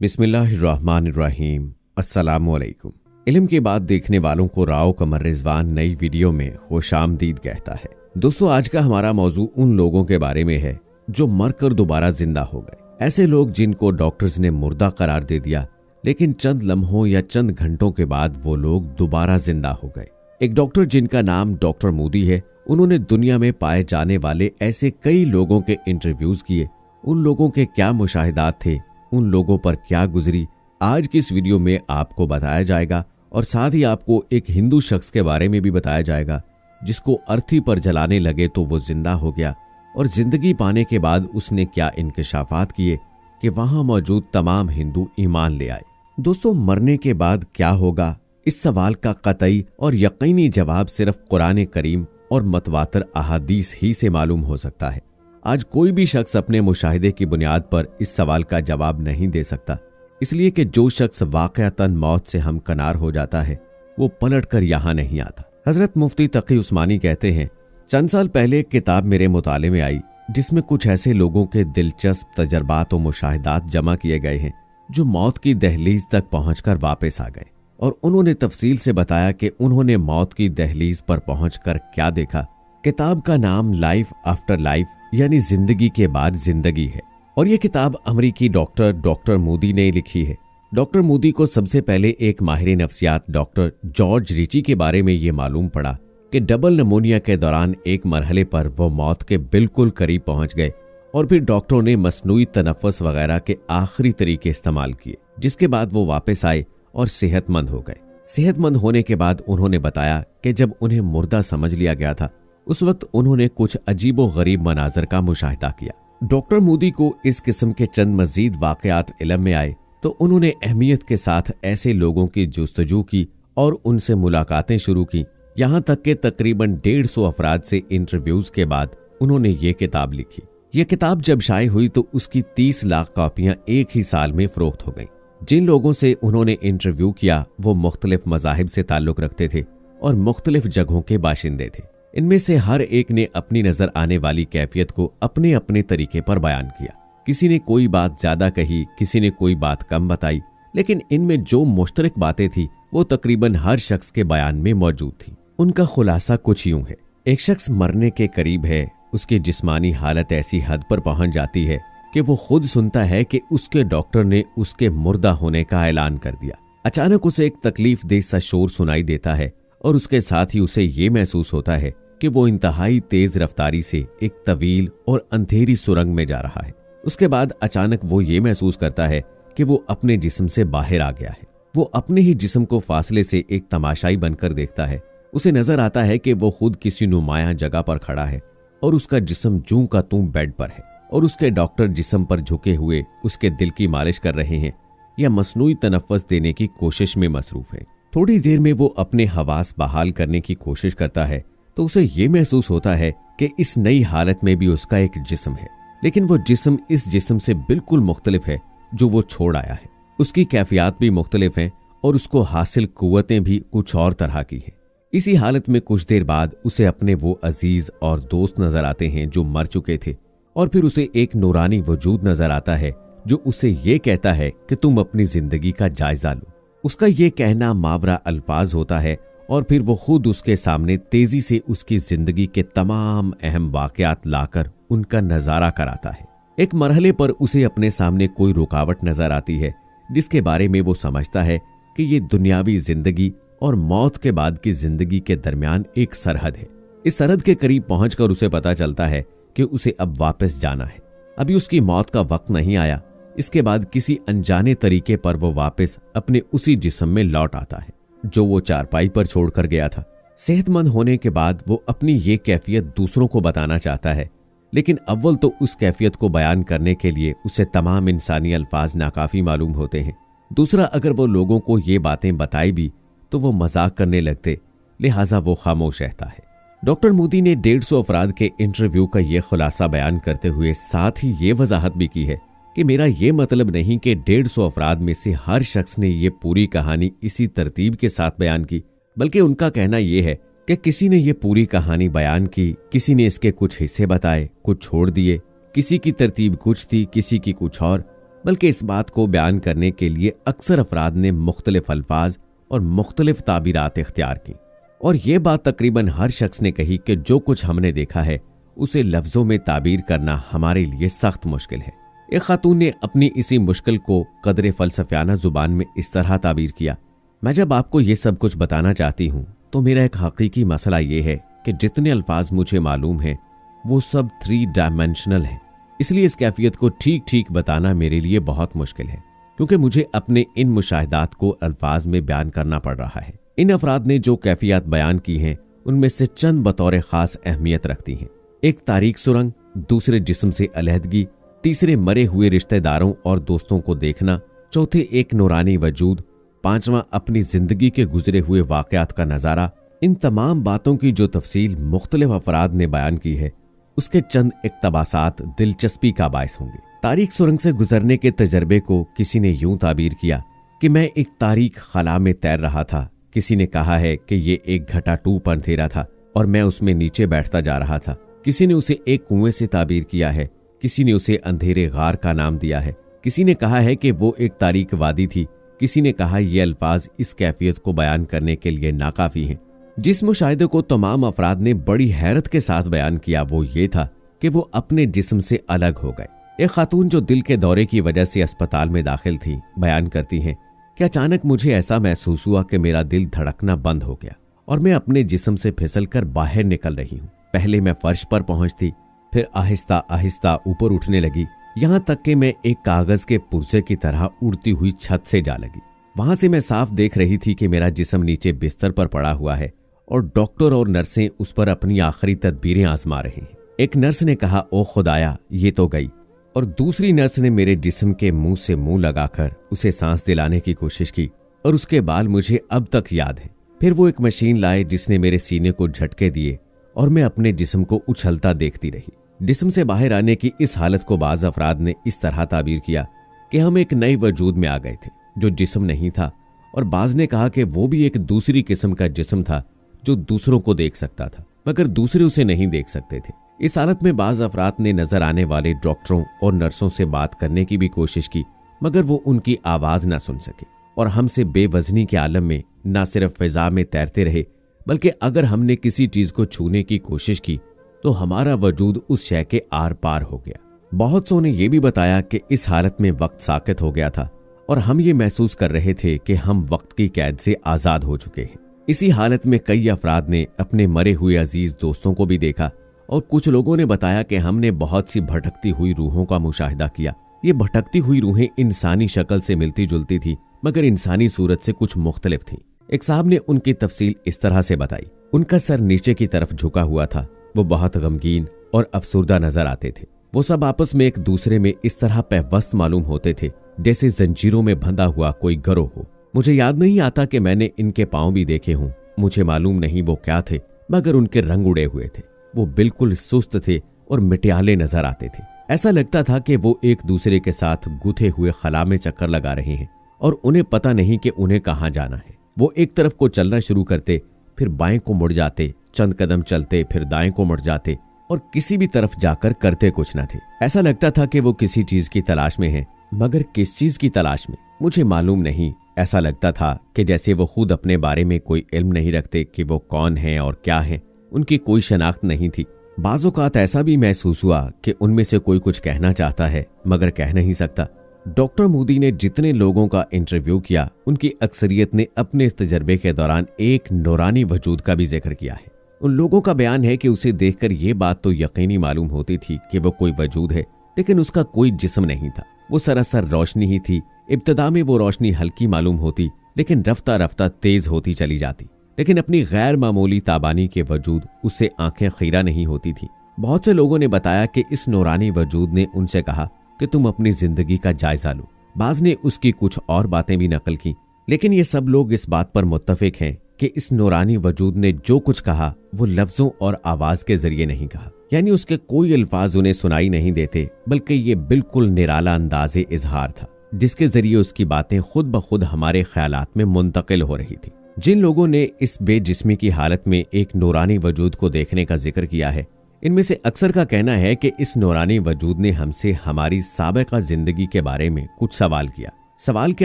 बिस्मिल्लाहिर्रहमानिर्रहीम। अस्सलामुअलैकुम। इल्म की बात देखने वालों को राव कमर रिजवान नई वीडियो में खुशामदीद कहता है। दोस्तों, आज का हमारा मौजू उन लोगों के बारे में है जो मरकर दोबारा जिंदा हो गए। ऐसे लोग जिनको डॉक्टर्स ने मुर्दा करार दे दिया, लेकिन चंद लम्हों या चंद घंटों के बाद वो लोग दोबारा जिंदा हो गए। एक डॉक्टर जिनका नाम डॉक्टर मोदी है, उन्होंने दुनिया में पाए जाने वाले ऐसे कई लोगों के इंटरव्यूज किए। उन लोगों के क्या मुशाहिदात थे, उन लोगों पर क्या गुजरी, आज की इस वीडियो में आपको बताया जाएगा। और साथ ही आपको एक हिंदू शख्स के बारे में भी बताया जाएगा जिसको अर्थी पर जलाने लगे तो वो जिंदा हो गया, और जिंदगी पाने के बाद उसने क्या इंकशाफात किए कि वहां मौजूद तमाम हिंदू ईमान ले आए। दोस्तों, मरने के बाद क्या होगा, इस सवाल का कतई और यकीनी जवाब सिर्फ कुरान करीम और मतवातर अहादीस ही से मालूम हो सकता है। आज कोई भी शख्स अपने मुशाहिदे की बुनियाद पर इस सवाल का जवाब नहीं दे सकता, इसलिए कि जो शख्स वाक़अतन मौत से हमकनार हो जाता है वो पलटकर यहाँ नहीं आता। हजरत मुफ्ती तकी उस्मानी कहते हैं, चंद साल पहले एक किताब मेरे मुताले में आई जिसमें कुछ ऐसे लोगों के दिलचस्प तजर्बात और मुशाहिदात जमा किए गए हैं जो मौत की दहलीज तक पहुंचकर वापस आ गए, और उन्होंने तफसील से बताया कि उन्होंने मौत की दहलीज पर पहुंचकर क्या देखा। किताब का नाम लाइफ आफ्टर लाइफ यानी जिंदगी के बाद जिंदगी है, और यह किताब अमरीकी डॉक्टर मोदी ने लिखी है। डॉक्टर मोदी को सबसे पहले एक माहिर नफ्सियात डॉक्टर जॉर्ज रिची के बारे में यह मालूम पड़ा कि डबल नमोनिया के दौरान एक मरहले पर वो मौत के बिल्कुल करीब पहुंच गए, और फिर डॉक्टरों ने मसनूई तनफ़्फ़ुस वगैरह के आखिरी तरीके इस्तेमाल किए, जिसके बाद वो वापस आए और सेहतमंद हो गए। सेहतमंद होने के बाद उन्होंने बताया कि जब उन्हें मुर्दा समझ लिया गया था, उस वक्त उन्होंने कुछ अजीबो गरीब मनाजर का मुशाहिदा किया। डॉक्टर मोदी को इस किस्म के चंद मजीद वाकयात इल्म में आए तो उन्होंने अहमियत के साथ ऐसे लोगों की जुस्तजू की और उनसे मुलाकातें शुरू की। यहाँ तक कि तकरीबन 150 अफराद से इंटरव्यूज के बाद उन्होंने ये किताब लिखी। ये किताब जब शाये हुई तो उसकी 30 लाख कॉपियां एक ही साल में फरोख्त हो गई। जिन लोगों से उन्होंने इंटरव्यू किया वो मुख्तलिफ मज़ाहिब से ताल्लुक़ रखते थे और मुख्तलिफ जगहों के बाशिंदे थे। इनमें से हर एक ने अपनी नजर आने वाली कैफियत को अपने अपने तरीके पर बयान किया। किसी ने कोई बात ज्यादा कही, किसी ने कोई बात कम बताई, लेकिन इनमें जो मुश्तरक बातें थी वो तकरीबन हर शख्स के बयान में मौजूद थी। उनका खुलासा कुछ यूं है। एक शख्स मरने के करीब है, उसकी जिस्मानी हालत ऐसी हद पर पहुंच जाती है कि वो खुद सुनता है कि उसके डॉक्टर ने उसके मुर्दा होने का ऐलान कर दिया। अचानक उसे एक तकलीफ देह सा शोर सुनाई देता है और उसके साथ ही उसे ये महसूस होता है कि वो इंतहाई तेज रफ्तारी से एक तवील और अंधेरी सुरंग में जा रहा है। उसके बाद अचानक वो ये महसूस करता है कि वो अपने जिस्म से बाहर आ गया है। वो अपने ही जिस्म को फासले से एक तमाशाई बनकर देखता है। उसे नजर आता है कि वो खुद किसी नुमायां जगह पर खड़ा है और उसका जिस्म जूं का तूं बेड पर है, और उसके डॉक्टर जिस्म पर झुके हुए उसके दिल की मालिश कर रहे हैं या मसनूई तनफ़्फ़ुस देने की कोशिश में मसरूफ है। थोड़ी देर में वो अपने हवास बहाल करने की कोशिश करता है तो उसे ये महसूस होता है कि इस नई हालत में भी उसका एक जिस्म है, लेकिन वो जिस्म इस जिस्म से बिल्कुल मुख्तलिफ है जो वो छोड़ आया है। उसकी कैफियत भी मुख्तलिफ हैं और उसको हासिल कुव्वतें भी कुछ और तरह की हैं। इसी हालत में कुछ देर बाद उसे अपने वो अजीज और दोस्त नजर आते हैं जो मर चुके थे, और फिर उसे एक नूरानी वजूद नजर आता है जो उसे ये कहता है कि तुम अपनी जिंदगी का जायजा लो। उसका ये कहना मावरा अल्फाज होता है, और फिर वो खुद उसके सामने तेजी से उसकी जिंदगी के तमाम अहम वाकयात लाकर उनका नजारा कराता है। एक मरहले पर उसे अपने सामने कोई रुकावट नजर आती है जिसके बारे में वो समझता है कि ये दुनियावी जिंदगी और मौत के बाद की जिंदगी के दरमियान एक सरहद है। इस सरहद के करीब पहुंचकर उसे पता चलता है कि उसे अब वापस जाना है। अभी उसकी मौत का वक्त नहीं आया। इसके बाद किसी अनजाने तरीके पर वो वापस अपने उसी जिस्म में लौट आता है जो वो चारपाई पर छोड़कर गया था। सेहतमंद होने के बाद वो अपनी ये कैफियत दूसरों को बताना चाहता है, लेकिन अव्वल तो उस कैफियत को बयान करने के लिए उसे तमाम इंसानी अल्फाज नाकाफी मालूम होते हैं। दूसरा, अगर वो लोगों को ये बातें बताई भी तो वो मजाक करने लगते, लिहाजा वो खामोश रहता है। डॉक्टर मोदी ने 150 अफराद के इंटरव्यू का ये खुलासा बयान करते हुए साथ ही ये वजाहत भी की है कि मेरा ये मतलब नहीं कि 150 अफराद में से हर शख्स ने ये पूरी कहानी इसी तरतीब के साथ बयान की, बल्कि उनका कहना यह है कि किसी ने ये पूरी कहानी बयान की, किसी ने इसके कुछ हिस्से बताए, कुछ छोड़ दिए, किसी की तरतीब कुछ थी, किसी की कुछ और, बल्कि इस बात को बयान करने के लिए अक्सर अफराद ने मुख्तलिफ अल्फाज और मुख्तलिफ ताबीरात इख्तियार की। और ये बात तकरीबन हर शख्स ने कही कि जो कुछ हमने देखा है उसे लफ्जों में ताबीर करना हमारे लिए सख्त मुश्किल है। एक खातून ने अपनी इसी मुश्किल को कदरे फलसफियाना जुबान में इस तरह ताबीर किया, मैं जब आपको ये सब कुछ बताना चाहती हूँ तो मेरा एक हकीकी मसला ये है कि जितने अल्फाज मुझे मालूम हैं वो सब 3 डायमेंशनल हैं। इसलिए इस कैफियत को ठीक ठीक बताना मेरे लिए बहुत मुश्किल है, क्योंकि मुझे अपने इन मुशाहिदात को अल्फाज में बयान करना पड़ रहा है। इन अफराद ने जो कैफियत बयान की हैं उनमें से चंद बतौर खास अहमियत रखती हैं। एक तारीक सुरंग, दूसरे जिस्म से अलहदगी, तीसरे मरे हुए रिश्तेदारों और दोस्तों को देखना, चौथे एक नूरानी वजूद, पांचवां अपनी जिंदगी के गुजरे हुए वाकयात का नजारा। इन तमाम बातों की जो तफसील मुख्तलिफ अफराद ने बयान की है उसके चंद इक्तबासात दिलचस्पी का बायस होंगे। तारीक सुरंग से गुजरने के तजर्बे को किसी ने यूं ताबीर किया कि मैं एक तारीक खला में तैर रहा था। किसी ने कहा है कि ये एक घटाटूप अंधेरा था और मैं उसमें नीचे बैठता जा रहा था। किसी ने उसे एक कुएं से ताबीर किया है, किसी ने उसे अंधेरे गार का नाम दिया है, किसी ने कहा है कि वो एक तारीक वादी थी, किसी ने कहा ये अल्फाज इस कैफियत को बयान करने के लिए नाकाफी हैं। जिस मुशाहिदे को तमाम अफराद ने बड़ी हैरत के साथ बयान किया वो ये था कि वो अपने जिस्म से अलग हो गए। एक खातून जो दिल के दौरे की वजह से अस्पताल में दाखिल थी बयान करती हैं कि अचानक मुझे ऐसा महसूस हुआ कि मेरा दिल धड़कना बंद हो गया और मैं अपने जिस्म से फिसलकर बाहर निकल रही हूँ। पहले मैं फर्श पर पहुंचती, फिर आहिस्ता आहिस्ता ऊपर उठने लगी, यहाँ तक कि मैं एक कागज के पुर्जे की तरह उड़ती हुई छत से जा लगी। वहां से मैं साफ देख रही थी कि मेरा जिस्म नीचे बिस्तर पर पड़ा हुआ है और डॉक्टर और नर्सें उस पर अपनी आखिरी तदबीरें आजमा रहे हैं। एक नर्स ने कहा, ओ खुदाया ये तो गई, और दूसरी नर्स ने मेरे जिस्म के मुंह से मुंह लगाकर उसे सांस दिलाने की कोशिश की और उसके बाल मुझे अब तक याद हैं। फिर वो एक मशीन लाए जिसने मेरे सीने को झटके दिए और मैं अपने जिस्म को उछलता देखती रही। जिस्म से बाहर आने की इस हालत को बाज अफराद ने इस तरह ताबीर किया कि हम एक नए वजूद में आ गए थे जो जिस्म नहीं था, और बाज ने कहा कि वो भी एक दूसरी किस्म का जिस्म था जो दूसरों को देख सकता था मगर दूसरे उसे नहीं देख सकते थे। इस हालत में बाज अफराद ने नजर आने वाले डॉक्टरों और नर्सों से बात करने की भी कोशिश की मगर वो उनकी आवाज ना सुन सके और हमसे बेवजनी के आलम में न सिर्फ फिजा में तैरते रहे बल्कि अगर हमने किसी चीज को छूने की कोशिश की तो हमारा वजूद उस शय के आर पार हो गया। बहुत सौ ने यह भी बताया कि इस हालत में वक्त साकित हो गया था और हम ये महसूस कर रहे थे कि हम वक्त की कैद से आजाद हो चुके हैं। इसी हालत में कई अफराद ने अपने मरे हुए अजीज दोस्तों को भी देखा और कुछ लोगों ने बताया कि हमने बहुत सी भटकती हुई रूहों का मुशाहिदा किया। ये भटकती हुई रूहें इंसानी शक्ल से मिलती जुलती थी मगर इंसानी सूरत से कुछ मुख्तलिफ थीं। एक साहब ने उनकी तफसील इस तरह से बताई, उनका सर नीचे की तरफ झुका हुआ था, वो बहुत गमगीन और अफसुर्दा नजर आते थे। वो सब आपस में एक दूसरे में इस तरह पैवस्त मालूम होते थे जैसे जंजीरों में बंधा हुआ कोई गिरोह हो। मुझे याद नहीं आता कि मैंने इनके पांव भी देखे हों, मुझे मालूम नहीं वो क्या थे मगर उनके रंग उड़े हुए थे। वो बिल्कुल सुस्त थे और मिट्याले नजर आते थे। ऐसा लगता था कि वो एक दूसरे के साथ गुथे हुए खला में चक्कर लगा रहे हैं और उन्हें पता नहीं कि उन्हें कहाँ जाना है। वो एक तरफ को चलना शुरू करते, फिर बाएं को मुड़ जाते, चंद कदम चलते, फिर दाएं को मुड़ जाते और किसी भी तरफ जाकर करते कुछ न थे। ऐसा लगता था कि वो किसी चीज की तलाश में हैं, मगर किस चीज की तलाश में मुझे मालूम नहीं। ऐसा लगता था कि जैसे वो खुद अपने बारे में कोई इल्म नहीं रखते कि वो कौन हैं और क्या हैं, उनकी कोई शनाख्त नहीं थी। बाज़-औक़ात ऐसा भी महसूस हुआ कि उनमें से कोई कुछ कहना चाहता है मगर कह नहीं सकता। डॉक्टर मूदी ने जितने लोगों का इंटरव्यू किया उनकी अक्सरियत ने अपने इस तजर्बे के दौरान एक नूरानी वजूद का भी जिक्र किया है। उन लोगों का बयान है कि उसे देखकर ये बात तो यकीनी मालूम होती थी कि वो कोई वजूद है लेकिन उसका कोई जिस्म नहीं था, वो सरासर रोशनी ही थी। इब्तदा में वो रोशनी हल्की मालूम होती लेकिन रफ्ता रफ्ता तेज होती चली जाती, लेकिन अपनी गैर मामूली ताबानी के वजूद उससे आंखें खीरा नहीं होती थी। बहुत से लोगों ने बताया कि इस नूरानी वजूद ने उनसे कहा कि तुम अपनी जिंदगी का जायजा लो। बाज ने उसकी कुछ और बातें भी नकल की, लेकिन ये सब लोग इस बात पर मुत्तफिक हैं कि इस नूरानी वजूद ने जो कुछ कहा वो लफ्जों और आवाज के जरिए नहीं कहा, यानी उसके कोई अल्फाज उन्हें सुनाई नहीं देते बल्कि ये बिल्कुल निराला अंदाज़े इजहार था जिसके जरिए उसकी बातें खुद ब खुद हमारे ख्यालात में मुंतकिल हो रही थी। जिन लोगों ने इस बेजिस्मी की हालत में एक नूरानी वजूद को देखने का जिक्र किया है, इनमें से अक्सर का कहना है कि इस नूरानी वजूद ने हमसे हमारी साबिक़ा जिंदगी के बारे में कुछ सवाल किया। सवाल के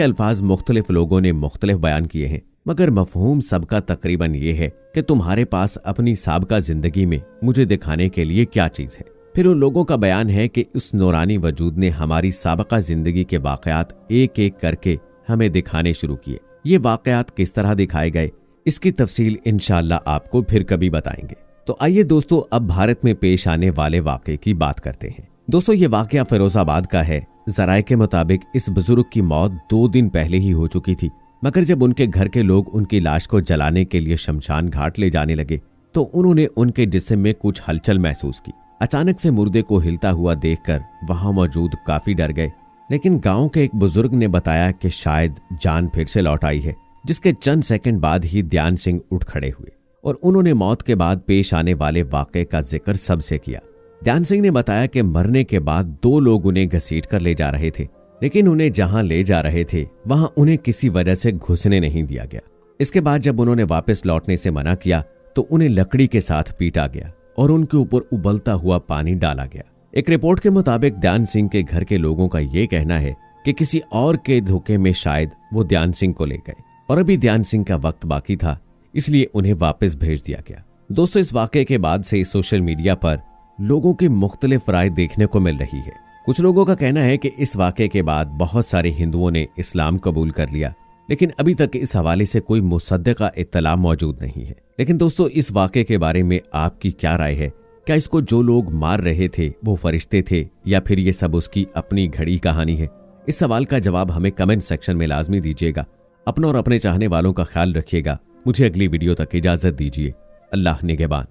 अल्फाज मुख्तलिफ लोगों ने मुख्तलिफ बयान किए हैं, मगर मफहूम सबका तकरीबन ये है कि तुम्हारे पास अपनी साबिक़ा जिंदगी में मुझे दिखाने के लिए क्या चीज़ है। फिर उन लोगों का बयान है कि इस नूरानी वजूद ने हमारी साबिक़ा जिंदगी के वाक़यात एक एक करके हमें दिखाने शुरू किए। ये वाक़यात किस तरह दिखाए गए, इसकी तफसील इंशाअल्लाह आपको फिर कभी बताएंगे। तो आइए दोस्तों, अब भारत में पेश आने वाले वाक़े की बात करते हैं। दोस्तों, ये वाक़या फिरोजाबाद का है। ज़राए के मुताबिक इस बुजुर्ग की मौत 2 दिन पहले ही हो चुकी थी, मगर जब उनके घर के लोग उनकी लाश को जलाने के लिए शमशान घाट ले जाने लगे तो उन्होंने उनके जिस्म में कुछ हलचल महसूस की। अचानक से मुर्दे को हिलता हुआ देखकर वहां मौजूद काफी डर गए, लेकिन गांव के एक बुजुर्ग ने बताया कि शायद जान फिर से लौट आई है। जिसके चंद सेकंड बाद ही ध्यान सिंह उठ खड़े हुए और उन्होंने मौत के बाद पेश आने वाले वाक़े का जिक्र सबसे किया। ध्यान सिंह ने बताया कि मरने के बाद 2 लोग उन्हें घसीट कर ले जा रहे थे, लेकिन उन्हें जहां ले जा रहे थे वहां उन्हें किसी वजह से घुसने नहीं दिया गया। इसके बाद जब उन्होंने वापस लौटने से मना किया तो उन्हें लकड़ी के साथ पीटा गया और उनके ऊपर उबलता हुआ पानी डाला गया। एक रिपोर्ट के मुताबिक ध्यान सिंह के घर के लोगों का ये कहना है कि किसी और के धोखे में शायद वो ध्यान सिंह को ले गए और अभी ध्यान सिंह का वक्त बाकी था, इसलिए उन्हें वापस भेज दिया गया। दोस्तों, इस वाक़े के बाद से सोशल मीडिया पर लोगों की मुख्तलिफ राय देखने को मिल रही है। कुछ लोगों का कहना है कि इस वाक़े के बाद बहुत सारे हिंदुओं ने इस्लाम कबूल कर लिया, लेकिन अभी तक इस हवाले से कोई मुसद्दक़ा इत्तला मौजूद नहीं है। लेकिन दोस्तों, इस वाक़े के बारे में आपकी क्या राय है? क्या इसको जो लोग मार रहे थे वो फरिश्ते थे या फिर ये सब उसकी अपनी घड़ी कहानी है? इस सवाल का जवाब हमें कमेंट सेक्शन में लाजमी दीजिएगा। अपना और अपने चाहने वालों का ख्याल रखिएगा। मुझे अगली वीडियो तक इजाज़त दीजिए। अल्लाह निगहबान।